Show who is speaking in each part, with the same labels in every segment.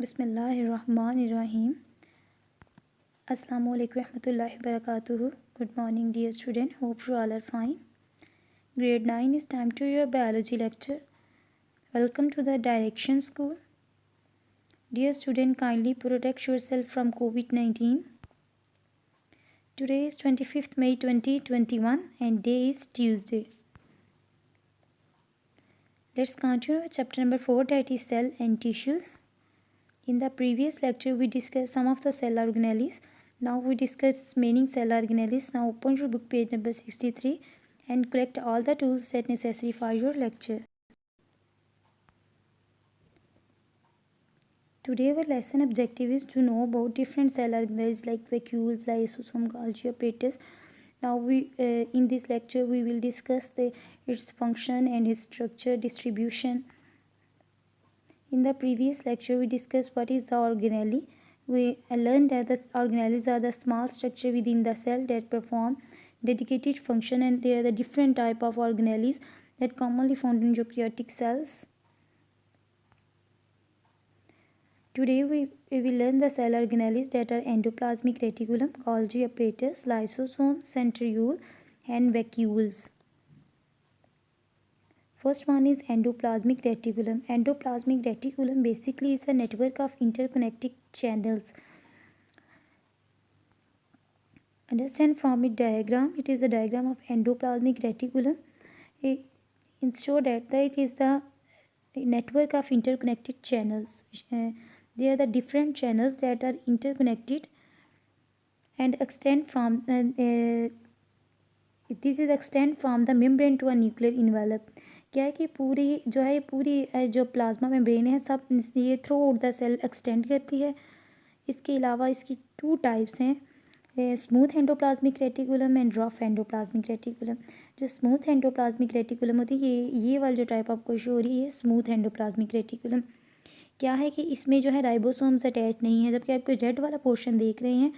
Speaker 1: बिस्मिल्लाहिर्रहमानिर्रहीम। अस्सलामु अलैकुम रहमतुल्लाहि व बरकातुहू। Good morning dear student, hope you all are fine. Grade 9 is time to your biology lecture. Welcome to the Direction School. Dear student, kindly protect yourself from COVID-19. Today is 25th May 2021 and day is Tuesday. Let's continue with chapter number 4, that is cell and tissues. In the previous lecture, we discussed some of the cell organelles. Now we discuss remaining cell organelles. Now open your book page number 63 and collect all the tools that necessary for your lecture. Today our lesson objective is to know about different cell organelles like vacuoles, lysosome, Golgi apparatus. Now in this lecture we will discuss its function and its structure, distribution. In the previous lecture, we discussed what is the organelle. We learned that the organelles are the small structure within the cell that perform dedicated function, and they are the different type of organelles that commonly found in eukaryotic cells. Today we will learn the cell organelles that are endoplasmic reticulum, Golgi apparatus, lysosome, centriole, and vacuoles. First one is endoplasmic reticulum. Endoplasmic reticulum basically is a network of interconnected channels. Understand from its diagram, it is a diagram of endoplasmic reticulum. It shows that it is the network of interconnected channels. They are the different channels that are interconnected and extend from this is extend from the membrane to a nuclear envelope. क्या है कि पूरी जो plasma membrane है सब ये throughout the cell extend करती है. इसके अलावा इसकी 2 टाइप्स हैं, smooth endoplasmic reticulum and rough endoplasmic reticulum. जो स्मूथ एंडोप्लाज्मिक रेटिकुलम होती है ये वाली जो टाइप आपको शो हो रही है स्मूथ एंडोप्लाज्मिक रेटिकुलम. क्या है कि इसमें जो है राइबोसोम्स अटैच नहीं है, जबकि आप रेड वाला पोर्शन देख रहे हैं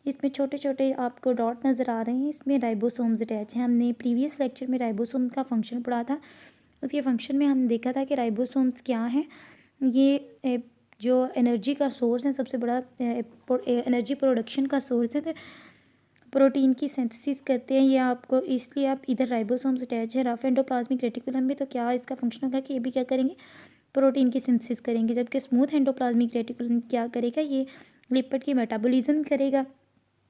Speaker 1: इसमें छोटे छोटे आपको डॉट नज़र आ रहे हैं, इसमें राइबोसोम्स अटैच हैं. हमने प्रीवियस लेक्चर में राइबोसोम का फंक्शन पढ़ा था. उसके फंक्शन में हमने देखा था कि राइबोसोम्स क्या हैं. ये जो एनर्जी का सोर्स है, सबसे बड़ा एनर्जी प्रोडक्शन का सोर्स है. तो प्रोटीन की सिंथेसिस करते हैं ये आपको, इसलिए आप इधर राइबोसोम्स अटैच है. रफ एंडोप्लाज्मिक रेटिकुलम में तो क्या इसका फंक्शन होगा कि ये भी क्या करेंगे, प्रोटीन की सिंथेसिस करेंगे. जबकि स्मूथ एंडोप्लाज्मिक रेटिकुलम क्या करेगा, ये लिपिड की मेटाबॉलिज्म करेगा.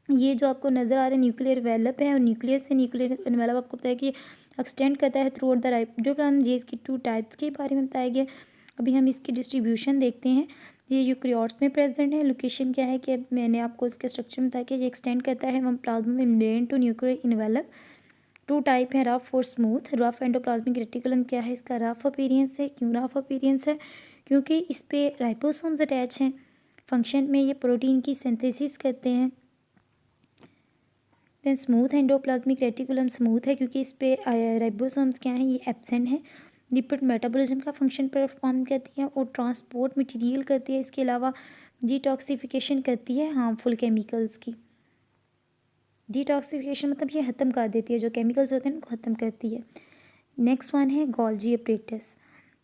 Speaker 1: ये जो आपको नज़र आ रहा है न्यूक्लियर एनवेलप है, और न्यूक्लियस से न्यूक्लियर एनवेलप आपको पता है कि एक्सटेंड करता है थ्रू आउट द राइबोसोम. ये इसकी 2 टाइप्स के बारे में बताया गया. अभी हम इसकी डिस्ट्रीब्यूशन देखते हैं. ये यूकेरियोट्स में प्रेजेंट है. लोकेशन क्या है कि मैंने आपको इसके स्ट्रक्चर में बताया कि ये एक्सटेंड करता है plasma membrane to nuclear envelope. 2 type है, रफ और स्मूथ. रफ एंडोप्लाज्मिक रेटिकुलम क्या है, इसका रफ अपीयरेंस है. क्यों रफ अपीयरेंस है, क्योंकि इस पर राइबोसोम्स अटैच हैं. फंक्शन में ये प्रोटीन की सिंथेसिस करते हैं. Then smooth endoplasmic reticulum smooth है क्योंकि इस पर राइबोसोम्स क्या हैं, ये एब्सेंट है. लिपिड मेटाबॉलिज्म का फंक्शन परफॉर्म करती है और ट्रांसपोर्ट मटेरियल करती है. इसके अलावा डिटॉक्सिफिकेशन करती है हार्मफुल केमिकल्स की. डिटॉक्सिफिकेशन मतलब ये ख़त्म कर देती है, जो केमिकल्स होते हैं उनको ख़त्म करती है. नेक्स्ट वन है गोल्जी अपरेटस.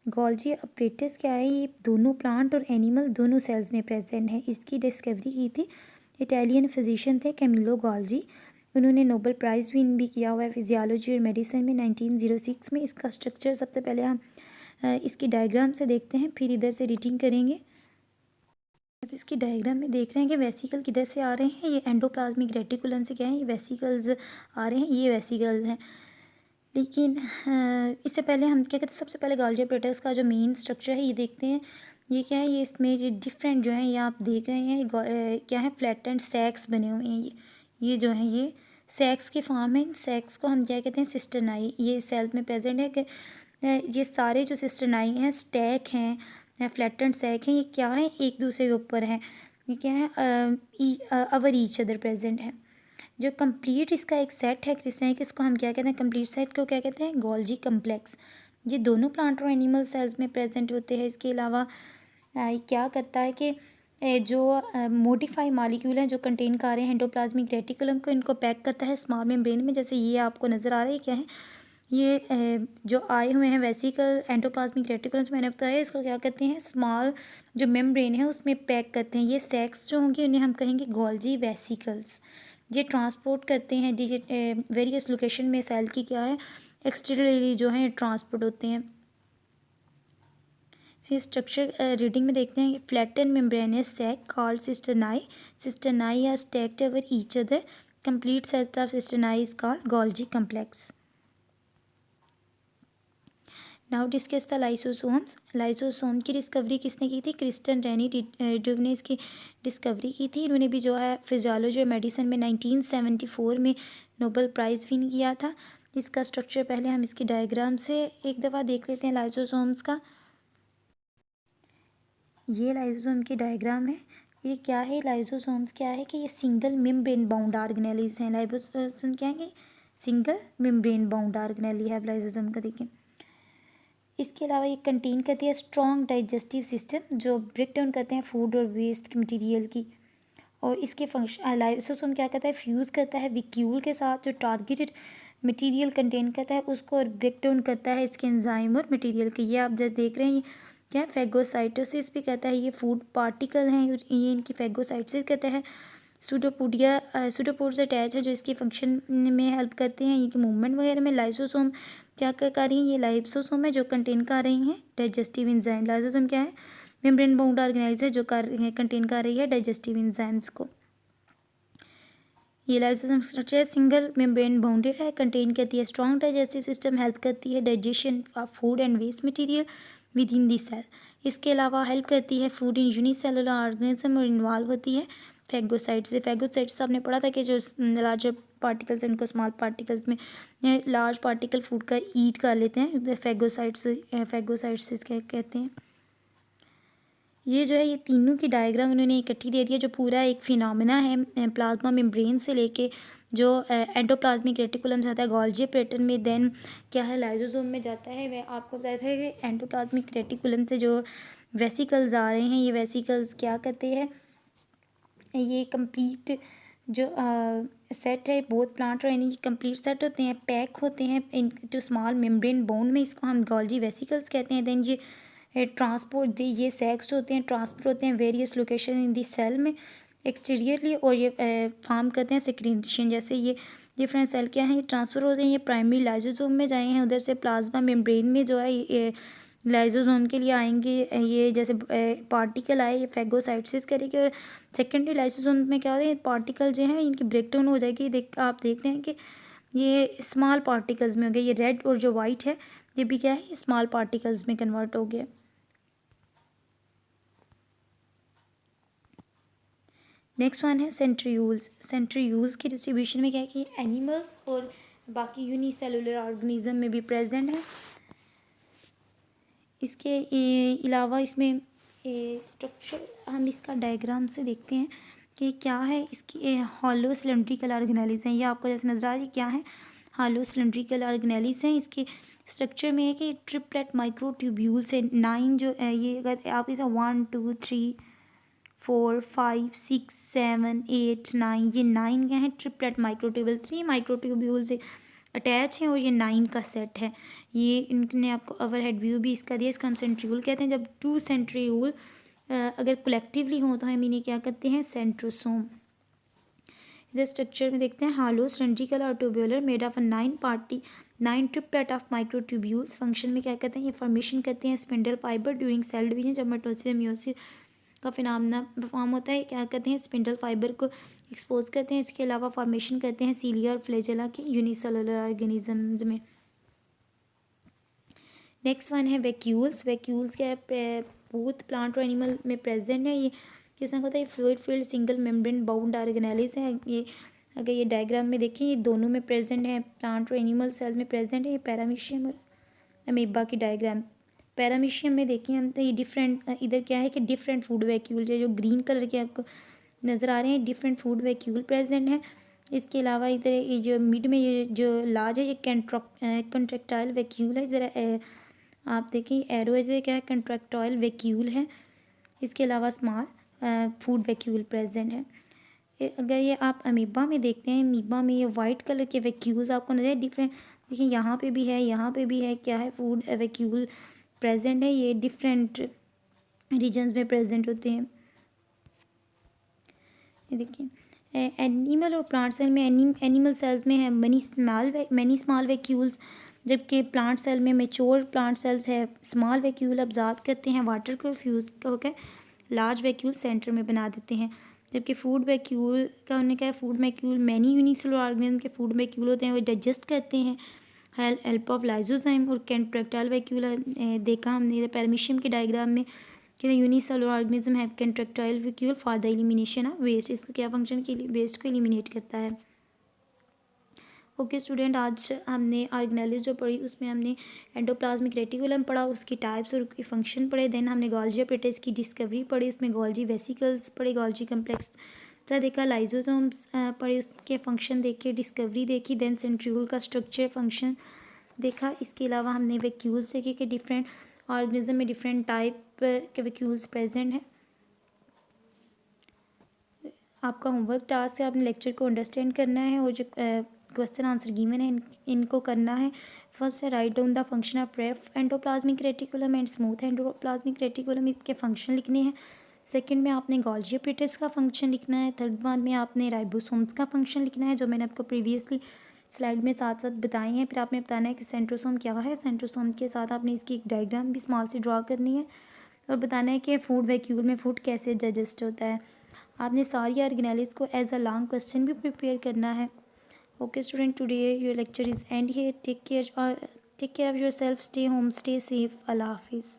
Speaker 1: गोल्जी अपरेटस क्या है, ये दोनों प्लांट और एनिमल दोनों सेल्स में प्रेजेंट है. इसकी डिस्कवरी की थी इटालियन फिजिशियन थे कैमिलो गोल्जी. उन्होंने नोबेल प्राइज़ विन भी किया हुआ है फिजियोलॉजी और मेडिसिन में 1906 में. इसका स्ट्रक्चर सबसे पहले हम इसकी डायग्राम से देखते हैं, फिर इधर से रीडिंग करेंगे. अब इसकी डायग्राम में देख रहे हैं कि वेसिकल किधर से आ रहे हैं. ये एंडोप्लाज्मिक रेटिकुलम से क्या है, ये वेसिकल्स आ रहे हैं, ये वेसिकल्स हैं. लेकिन इससे पहले हम क्या कहते हैं, सबसे पहले गोल्जी अपरेटस का जो मेन स्ट्रक्चर है ये देखते हैं. ये क्या है, ये इसमें ये डिफरेंट जो है ये आप देख रहे हैं क्या है, फ्लैटेंड सैक्स बने हुए हैं. ये जो है ये सैक्स के फॉर्म है. इन सैक्स को हम क्या कहते हैं, सिस्टरनाई. ये सेल में प्रेजेंट है कि ये सारे जो सिस्टरनाई हैं स्टैक हैं, फ्लैटेंड सैक हैं, ये क्या है, एक दूसरे के ऊपर है. ये क्या है, अवर ईच अदर प्रेजेंट है. जो कंप्लीट इसका एक सेट है क्रिस्टेनिक, इसको हम क्या कहते हैं, कंप्लीट सेट को क्या कहते हैं, गोल्जी कम्प्लेक्स. ये दोनों प्लांट और एनिमल सेल्स में प्रेजेंट होते हैं. इसके अलावा क्या करता है कि जो मोडिफाई मालिक्यूल हैं जो कंटेन कर रहे हैं एंडोप्लाज्मिक रेटिकुलम को, इनको पैक करता है स्मॉल मेम्ब्रेन में. जैसे ये आपको नज़र आ रहा है क्या है, ये जो आए हुए हैं वेसिकल एंडोप्लाज्मिक रेटिकुलम्स, मैंने बताया इसको क्या कहते हैं, स्मॉल जो मेम्ब्रेन है उसमें पैक करते हैं। ये सैक्स जो होंगे उन्हें हम कहेंगे गोल्जी वेसिकल्स। ये ट्रांसपोर्ट करते हैं वेरियस लोकेशन में सेल की क्या है एक्सटीरियरली जो है ट्रांसपोर्ट होते हैं। तो ये स्ट्रक्चर रीडिंग में देखते हैं, flattened membranous sac called cisternae are stacked over each other, complete set of cisternae is called Golgi complex. Now discuss the lysosomes. Lysosome की डिस्कवरी किसने की थी, क्रिस्टन रेनी ड्यूव ने इसकी डिस्कवरी की थी। इन्होंने भी जो है फिजियोलॉजी और मेडिसिन में 1974 में नोबेल प्राइज़ विन किया था। इसका स्ट्रक्चर पहले हम इसकी डायग्राम से एक दफ़ा देख लेते हैं लाइसोसोम्स का। ये लाइसोसोम की डायग्राम है। ये क्या है, लाइसोसोम्स क्या है कि ये सिंगल मेम्ब्रेन बाउंड ऑर्गेनेलीज हैं। लाइसोसोम क्या है, सिंगल मेम्ब्रेन बाउंड ऑर्गेनेली है लाइसोसोम का। देखें इसके अलावा ये कंटेन करती है स्ट्रॉन्ग डाइजेस्टिव सिस्टम जो ब्रेक डाउन करते हैं फूड और वेस्ट मटेरियल की। और इसके फंक्शन लाइसोसोम क्या करता है, फ्यूज़ करता है विक्यूल के साथ जो टारगेटेड मटेरियल कंटेन करता है उसको, और ब्रेक डाउन करता है इसके एंजाइम और मटेरियल के। ये आप जैसे देख रहे हैं, ये क्या फैगोसाइटोसिस भी कहता है, ये फूड पार्टिकल हैं, ये इनकी फैगोसाइटोसिस कहता है। सूडोपोड से अटैच है जो इसकी फंक्शन में हेल्प करते हैं, इनकी मूवमेंट वगैरह में। लाइसोसोम क्या कर रही हैं, ये लाइसोसोम है जो कंटेन कर रही हैं डाइजेस्टिव इंजाइम। लाइसोसोम क्या है, मेम्ब्रेन बाउंड ऑर्गेनाइज है जो कंटेन कर रही है डाइजेस्टिव इंजाइम्स को। ये lysosome structure single membrane bounded है, कंटेन करती है स्ट्रॉन्ग डाइजेस्टिव सिस्टम, हेल्प करती है digestion of food and waste material within the cell. इसके अलावा हेल्प करती है फूड इन यूनिसेलुलर ऑर्गेनिज्म और इन्वॉल्व होती है फैगोसाइट्स से। फैगोसाइट्स आपने पढ़ा था कि जो लार्जर पार्टिकल्स हैं उनको स्मॉल पार्टिकल्स में लार्ज पार्टिकल फूड का ईट कर लेते हैं, फैगोसाइट्स कहते हैं। ये जो है ये तीनों की डायग्राम उन्होंने इकट्ठी दे दी है जो पूरा एक फिनोमेना है प्लाज्मा मेम्ब्रेन से लेके जो एंडोप्लाज्मिक रेटिकुलम जाता है गोल्जी पैटर्न में, देन क्या है लाइसोसोम में जाता है। मैं आपको बताया था कि एंडोप्लाज्मिक रेटिकुलम से जो वेसिकल्स आ रहे हैं, ये वेसिकल्स क्या करते हैं, ये कंप्लीट जो सेट है बहुत प्लांट और एनिमल कंप्लीट सेट होते हैं, पैक होते हैं इन टू स्मॉल मेम्ब्रेन बाउंड में, इसको हम गोल्जी वेसिकल्स कहते हैं। देन ये ट्रांसपोर्ट ये सेक्स होते हैं, ट्रांसपोर्ट होते हैं various location in the cell में एक्सटीरियरली, और ये फॉर्म करते हैं सिक्रीशन। जैसे ये डिफरेंट सेल क्या है, ये ट्रांसफ़र होते हैं, ये प्राइमरी लाइसोसोम में जाए हैं, उधर से प्लाज्मा मेम्ब्रेन में जो है ये लाइसोसोम के लिए आएंगे। ये जैसे पार्टिकल आए ये फैगोसाइटोसिस करेंगे, और सेकेंडरी लाइसोसोम में क्या होता है, पार्टिकल जो है इनकी ब्रेक डाउन हो जाएगी। आप देख रहे हैं कि ये स्मॉल पार्टिकल्स में हो गया, ये रेड और जो वाइट है ये भी क्या है स्मॉल पार्टिकल्स में कन्वर्ट हो गया। नेक्स्ट वन है सेंट्रीयूल्स। सेंट्रीयूल्स की डिस्ट्रीब्यूशन में क्या है कि एनिमल्स और बाकी यूनिसेलुलर ऑर्गेनिज्म में भी प्रेजेंट है। इसके अलावा इसमें स्ट्रक्चर हम इसका डायग्राम से देखते हैं कि क्या है, इसकी हॉलो सिलेंड्रिकल ऑर्गेनेलिस हैं। ये आपको जैसे नजर आ रही है क्या है, हॉलो सिलेंड्रिकल ऑर्गेनेलिस हैं। इसके स्ट्रक्चर में है कि ट्रिपलेट माइक्रोट्यूब्यूल से 9 जो ये अगर आप इसे 1 2 3 4 5 6 7 8 9 ये 9 क्या है ट्रिपलेट माइक्रोट्यूब्यूल, 3 माइक्रोट्यूब्यूल से अटैच हैं और ये 9 का सेट है। ये इनने आपको ओवरहेड व्यू भी इसका दिया, इसको हम सेंट्रीयूल कहते हैं। जब 2 सेंट्रीयूल अगर कलेक्टिवली हों तो हम इन्हें क्या कहते हैं, सेंट्रोसोम। इधर स्ट्रक्चर में देखते हैं हालो सिलेंड्रिकल और tubular made of 9 triplet of microtubules. Function में क्या कहते हैं, ये फॉर्मेशन करते हैं spindle fibre during cell division. जब माइटोसिस और मियोसिस का फिनोमेना परफॉर्म होता है क्या कहते हैं, स्पिंडल फाइबर को एक्सपोज करते हैं। इसके अलावा फॉर्मेशन करते हैं सीलिया और फ्लैजेला के यूनिसेलुलर ऑर्गेनिज्म में। नेक्स्ट वन है वैक्यूल्स। वैक्यूल्स क्या है, बोथ प्लांट और एनिमल में प्रेजेंट है। ये किस तरह का होता है, fluid field single membrane bound organelles है। ये अगर ये डायग्राम में देखें ये दोनों में प्रेजेंट है, प्लांट और एनिमल सेल में प्रेजेंट है। ये पैरामीशियम और अमीबा की डायग्राम। पैरामीशियम में देखिए हम तो ये डिफरेंट, इधर क्या है कि डिफरेंट फूड वैक्यूल जो ग्रीन कलर के आपको नज़र आ रहे हैं, डिफरेंट फूड वैक्यूल प्रेजेंट है। इसके अलावा इधर ये जो मिड में ये जो लार्ज है ये कंट्रैक्टाइल वैक्यूल है। ज़रा आप देखिए एरो है क्या है, कंट्रैक्टाइल वैक्यूल है। इसके अलावा स्मॉल फूड वैक्यूल प्रेजेंट है। अगर ये आप अमीबा में देखते हैं, अमीबा में ये वाइट कलर के वैक्यूल्स आपको नजर डिफरेंट देखिए यहाँ पे भी है, यहाँ पे भी है, क्या है, फूड वैक्यूल प्रेजेंट है। ये डिफरेंट रीजन्स में प्रेजेंट होते हैं। ये देखिए एनिमल और प्लांट सेल में एनिमल सेल्स में है मैनी स्मॉल वैक्यूल्स, जबकि प्लांट सेल में मेच्योर प्लांट सेल्स है स्मॉल वैक्यूल अब्जॉर्ब करते हैं वाटर को, फ्यूज होकर लार्ज वैक्यूल सेंटर में बना देते हैं। जबकि फूड वैक्यूल का उन्होंने कहा food vacuole many unicellular organism के फूड वैक्यूल होते हैं, वो डाइजेस्ट करते हैं हेल्प ऑफ लाइजोजाइम। और कंट्रैक्टाइल वैक्यूल देखा हमने पैरामीशियम के डायग्राम में कि यूनिसेलुलर ऑर्गेनिज्म है contractile vacuole for the elimination of waste. इसका क्या फंक्शन के लिए, वेस्ट को एलिमिनेट करता है। ओके स्टूडेंट, आज हमने ऑर्गेनेलिस जो पढ़ी उसमें हमने एंडोप्लाज्मिक रेटिकुलम पढ़ा, उसकी टाइप्स और उसके फंक्शन पढ़े। देन हमने गोल्जी एपेटाइटिस की डिस्कवरी पढ़ी, उसमें गोल्जी वेसिकल्स पढ़े, गोल्जी कम्प्लेक्स सा देखा, लाइजोसोम्स पढ़े, उसके फंक्शन देखे, डिस्कवरी देखी। देन सेंट्रीओल का स्ट्रक्चर फंक्शन देखा। इसके अलावा हमने वैक्यूल्स देखे कि डिफरेंट ऑर्गेनिज्म में डिफरेंट टाइप के वैक्यूल्स प्रेजेंट हैं। आपका होमवर्क टास्क है, आपने लेक्चर को अंडरस्टैंड करना है और जो क्वेश्चन आंसर गिवन है इनको करना है। फर्स्ट है write down the function of rough endoplasmic reticulum and smooth endoplasmic reticulum, इसके फंक्शन लिखने हैं। सेकंड में आपने गोल्जी एपेटाइटिस का फंक्शन लिखना है। थर्ड वन में आपने राइबोसोम्स का फंक्शन लिखना है, जो मैंने आपको प्रीवियसली स्लाइड में साथ साथ बताए हैं। फिर आपने बताना है कि सेंट्रोसोम क्या है, सेंट्रोसोम के साथ आपने इसकी एक डायग्राम भी स्मॉल से ड्रॉ करनी है और बताना है कि फूड वैक्यूल में फूड कैसे डाइजेस्ट होता है। आपने सारी ऑर्गेनेलिस को एज अ लॉन्ग क्वेश्चन भी प्रिपेयर करना है। Okay student, today your lecture is end here. Take care of yourself, stay home, stay safe, अल्लाह हाफिज़।